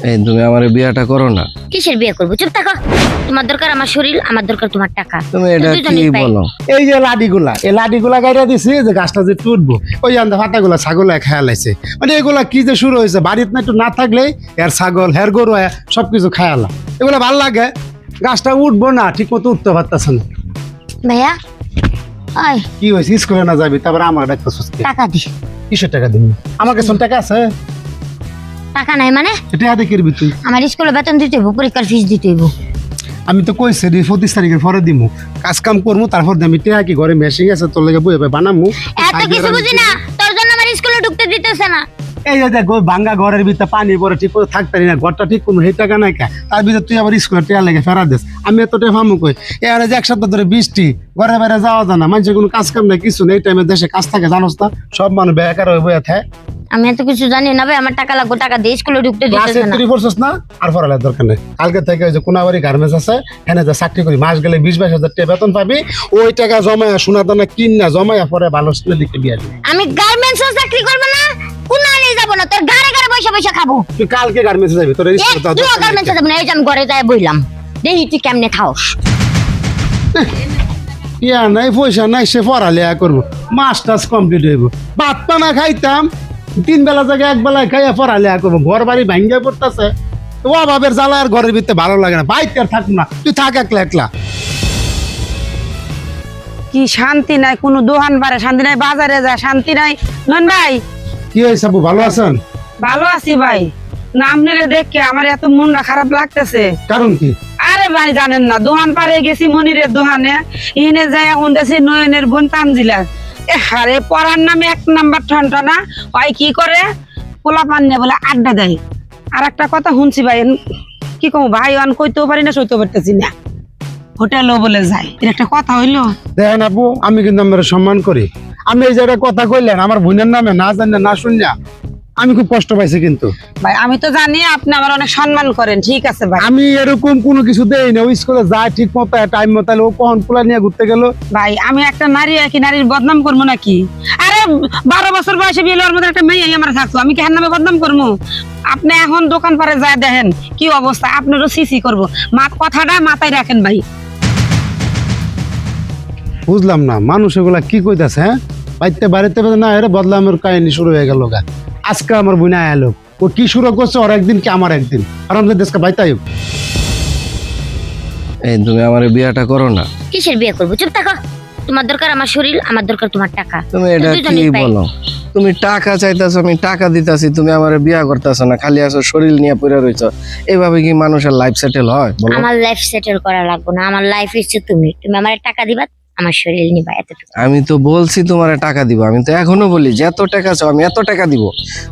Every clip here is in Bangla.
এই তুমি আমার বিয়েটা করো না। কিসের বিয়ে করবো? চুপ থাকো। তোমার দরকার আমার শরীর, আমার দরকার তোমার টাকা। তুমি এটা কি বলো? এই যে লাডিগুলা গাইরা দিছি যে গাছটা যে টুটবো ওই আন্দা ফাটাগুলা ছাগলে খেয়াল আছে। মানে এগুলা কি যে শুরু হয়েছে, বাড়িতে না একটু না থাকলেই এর ছাগল হের গরু সবকিছু খায়ালা। এগুলা ভাল লাগে, গাছটা উঠবো না, ঠিক মতো উঠতে পারতেছে না। ভাইয়া ওই কি হয়েছে? স্কুলে না যাবি তারপরে আমার একটা টাকা দি। কিসের টাকা দিবি? আমার কাছে টাকা আছে। টাকা নাই মানে? এটা হাতে কিরবি তুই? আমার স্কুলে বেতন দিতে হইব, পরীক্ষার ফিস দিতে হইব। আমি তো কইছি 25 তারিখের পরে দিমু, কাজ কাম করবো, তারপর আমি টেহা কি ঘরে মেশিং আছে তোর লেগে বই বানামু। এত কিছু বুঝি না, তোর জন্য আমার স্কুলে ঢুকতে দিতেছে না। এই যে দেখ ভাঙ্গা ঘরের ভিতরে পানি পরে ঠিক করে থাকতে না, ঘরটা ঠিক কোনো সেই টাকা নাই কা, তার ভিতরে তুই আবার স্কুলে টেহা লেগে ফেরা দিস। আমি এতটা ফামু কই এবারে যে এক সপ্তাহ ধরে বৃষ্টি, ঘরে বাইরে যাওয়া যায় না, মানুষের কোনো কাজ কাম নাই, কিছু নেই। এই টাইমে দেশে কাজ থাকে জানোস না, সব মানুষ বেকার হয়ে বয়ে থাকে। আমি এত কিছু জানি না ভাই, আমার টাকা লাগবে, টাকা দিয়ে স্কুলে ঢুকতে দিতেছে না। তুই পড়ছস না, আর পড়ালের দরকার নেই। কালকে থেকে ওই যে কোনাবাড়ি গার্মেন্টস আছে, এখানে যে চাকরি করি, মাস গেলে 20-22 হাজার টাকা বেতন পাবি। ওই টাকা জমায়া সোনা দানা কিন না, জমায়া পরে ভালো স্কুলে দিকে বিয়ে দিবি। আমি গার্মেন্টসে চাকরি করব না, কোনালে যাব না, তোর গাড়ে গাড়ে বসে বসে খাবো। তুই কালকে গার্মেন্টসে যাবি, তোর স্কুলে যাওয়া তুই গার্মেন্টসে যাব না, এই যে আমি ঘরে যাই বইলাম, দেখি তুই কেমনে খাওস। ইয়া নাই পয়সা নাই, সে পড়ালেখা করবো, মাস্টার্স কমপ্লিট হইব। ভাত পানা খাইতাম 3 বেলা জায়গায় 1 বেলায় খাইয়া পড়ালেখা করবো, ঘর বাড়ি ভাঙ্গা পড়তেছে। অভাবের জ্বালা আর ঘরের ভিতরে ভালো লাগে না, বাইরে আর থাকবো না, তুই থাক একলা একলা। কি শান্তি নাই, কোনো দোকান বারে শান্তি নাই, বাজারে যা শান্তি নাই। নন ভাই কি হয়েছে আপু, ভালো আছেন? ভালো আছি ভাই, নাম নিলে দেখে আমার এত মনটা খারাপ লাগতেছে। কারণ কি? আরে ভাই জানেন না, দোকান পারে গেছি মনিরের দোকানে, এনে যাই এখন দেখছি নয়নের বোন তানজিলা। আরে পড়ার নামে 1 নাম্বার ঠনঠনা, ওই কি করে পোলা পান নিয়ে বলে আড্ডা দেয়। আর একটা কথা শুনছি ভাই, কি কম ভাই অন কইতেও পারি না, সইতেও পারতেছি না, হোটেলও বলে যায়। এর একটা কথা হইলো। দেখেন আপু, আমি কিন্তু আমার সম্মান করি। আমি এই জায়গায় কথা কইলেন আমার বোনের নামে না জানি না শুনলা, আমি খুব কষ্ট পাইছি। কিন্তু ভাই আমি তো জানি আপনি আমার অনেক সম্মান করেন, ঠিক আছে ভাই। আমি এরকম কোনো কিছু দেই না, ওই স্কুলে যায় ঠিক মতো টাইম মতো, ও কখন পোলা নিয়ে ঘুরতে গেল। ভাই আমি একটা নারী, কি নারীর বদনাম করবো নাকি? আরে 12 বছর বয়সে বিয়ে হওয়ার মধ্যে একটা মেয়ে আমার থাকতো, আমি কেন নামে বদনাম করবো? আপনি এখন দোকান পারে যায় দেখেন কি অবস্থা, আপনারও সিসি করবো। কথাটা মাথায় রাখেন ভাই। বুঝলাম না মানুষ এগুলা কি কইতাছে। হ্যাঁ বাইতে বাড়িতে না এর বদলামের কাহিনী শুরু হয়ে গেল গা। আজকে আমার বোনা এলো, ও কি শুরু করছে, ওর একদিন কি আমার একদিন, আর আমাদের দেশকে বাইতাই। এই তুমি আমার বিয়েটা করো না। কিসের বিয়ে করবো? চুপ থাকো। তোমার দরকার আমার শরীর, আমার দরকার তোমার টাকা। তুমি এটা কি বলো? তুমি টাকা চাইতেছো, আমি টাকা দিতেছি, তুমি আমার বিয়ে করতেছো না, খালি আসো শরীর নিয়ে পড়ে রইছো। এইভাবে কি মানুষের লাইফ সেটেল হয় বলো? আমার লাইফ সেটেল করা লাগবে না, আমার লাইফ হচ্ছে তুমি। তুমি আমার টাকা দিবা, আমার শরীর নিবা, এতটুকু। আমি তো বলছি তোমার টাকা দিব, আমি তো এখনো বলি যে এত টাকা চাও আমি এত টাকা দিব,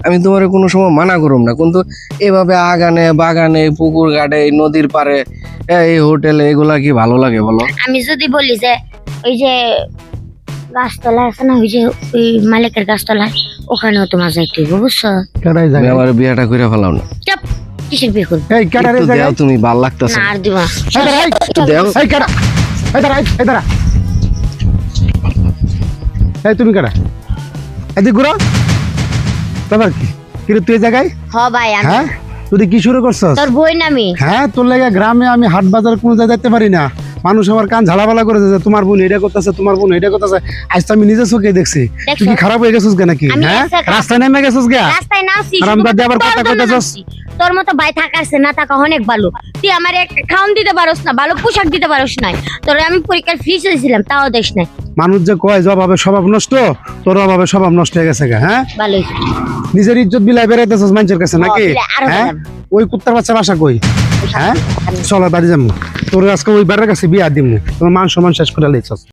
আমি তোমার কোনো সময় মানা করুম না। কিন্তু এভাবে আগানে বাগানে পুকুর ঘাটে নদীর পারে এই হোটেলে এগুলা কি ভালো লাগে বলো? আমি যদি বলি যে ওই যে গাছতলা আছে না, ওই যে ওই মালিকের গাছতলা, ওখানেও তোমার যাইতে হইব, বুঝছো? তুমি আমার বিয়েটা করে ফেলাও না। চুপ। কিসের বিয়ে করবো? একটু দাও, তুমি ভাল লাগতেছে না আর দিব না। তুমি কারা এদিক ঘুরো, তারপর কি কিন্তু তুই জায়গায়? হ ভাই, আমি হ্যাঁ তুই কি শুরু করছস? তোর বই নামি। হ্যাঁ তোর লাগে গ্রামে আমি হাট বাজার কোনো জায়গায় যেতে পারি না, মানুষ আমার কান ঝালাপালা করে যাচ্ছে, তোমার বোন এটা করতেছে, তোমার বোন এটা করতেছে। আজ তো আমি নিজে চোখে দেখছি। তুই কি খারাপ হয়ে গেছিস নাকি? হ্যাঁ রাস্তায় নেমে গেছিস গা, রাস্তায় নামছি, রামদাদি আবার কথা কইতাছস। তোর মতো ভাই থাকাছে না থাকা অনেক ভালো। তুই আমার একটা খাওন দিতে পারোস না, ভালো পোশাক দিতে পারোস না, তোর আমি পরীক্ষার ফিস দিয়েছিলাম তাও দেশ নাই। মানুষ যে কয় জবাবে স্বভাব নষ্ট, তোর অভাবে স্বভাব নষ্ট হয়ে গেছে গা। হ্যাঁ ভালোই নিজের ইজ্জত বিলাই বেড়াইতেছস মানুষের কাছে নাকি? হ্যাঁ ওই কুত্তার বাচ্চা বাসা কই? হ্যাঁ চল বাড়ি যাবো, তোর আজকে ওই বাড়ির কাছে বিয়া দিমু, তোমার মান সম্মান শেষ করে লাইছস।